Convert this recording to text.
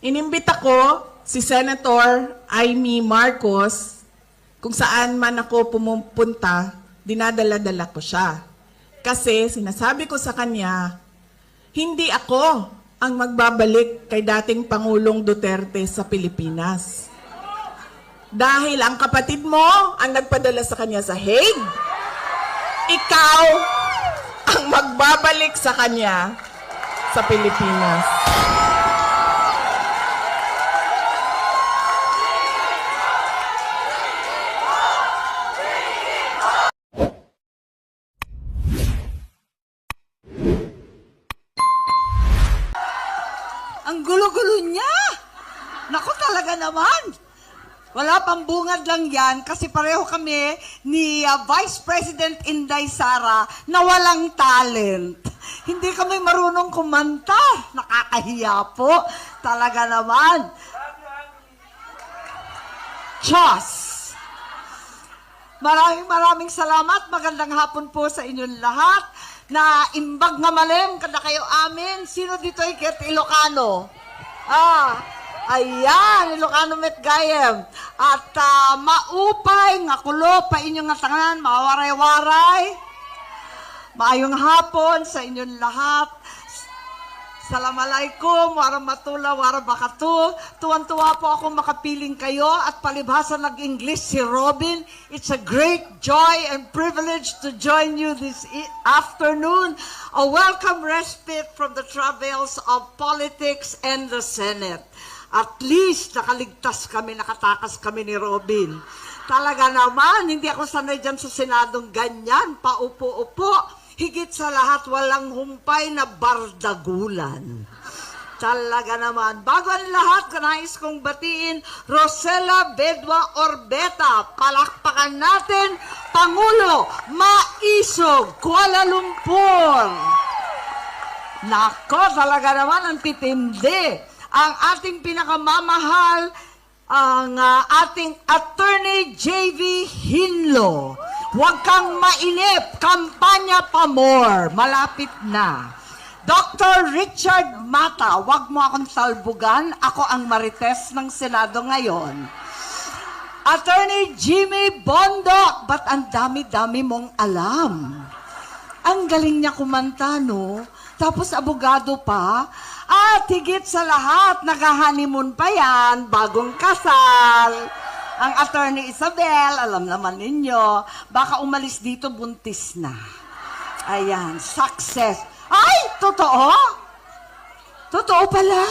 Inimbita ko si Senator Amy Marcos, kung saan man ako pumupunta, dinadala-dala ko siya. Kasi sinasabi ko sa kanya, hindi ako ang magbabalik kay dating Pangulong Duterte sa Pilipinas. Dahil ang kapatid mo ang nagpadala sa kanya sa Hague, ikaw ang magbabalik sa kanya sa Pilipinas. Ang gulo-gulo niya! Naku talaga naman! Wala pang bungad lang yan kasi pareho kami ni Vice President Inday Sara na walang talent. Hindi kami marunong kumanta. Nakakahiya po. Talaga naman. Diyos! Maraming salamat. Magandang hapon po sa inyong lahat. Na imbag nga malem kada kayo amin. Sino dito ay ket Ilocano? Ayan, Ilocano met gayem. At maupay nga kulo pa inyong nga tanganan, mawaray-waray. Maayong hapon sa inyong lahat. Assalamualaikum, warahmatullah, wabarakatuh. Tuwan-tuwa po ako makapiling kayo at palibhasa nag-English si Robin. It's a great joy and privilege to join you this afternoon. A welcome respite from the travails of politics and the Senate. At least nakaligtas kami, nakatakas kami ni Robin. Talaga naman, hindi ako sanay dyan sa Senadong ganyan, paupo-upo. Higit sa lahat, walang humpay na bardagulan. Talaga naman. Bago ang lahat, nais kong batiin, Rosella Bedwa Orbeta. Palakpakan natin, Pangulo Maisog, Kuala Lumpur. Nako, talaga naman ang titindi. Ang ating pinakamamahal, ang ating Attorney J.V. Hinlo. Huwag kang mainip, kampanya pa more, malapit na. Dr. Richard Mata, huwag mo akong salbugan, ako ang marites ng Senado ngayon. Attorney Jimmy Bondo, ba't ang dami-dami mong alam? Ang galing niya kumanta, no? Tapos abogado pa. At higit sa lahat, nag-honeymoon pa yan, bagong kasal. Ang Attorney Isabel, alam naman ninyo, baka umalis dito buntis na. Ayan, success. Ay, totoo? Totoo pala.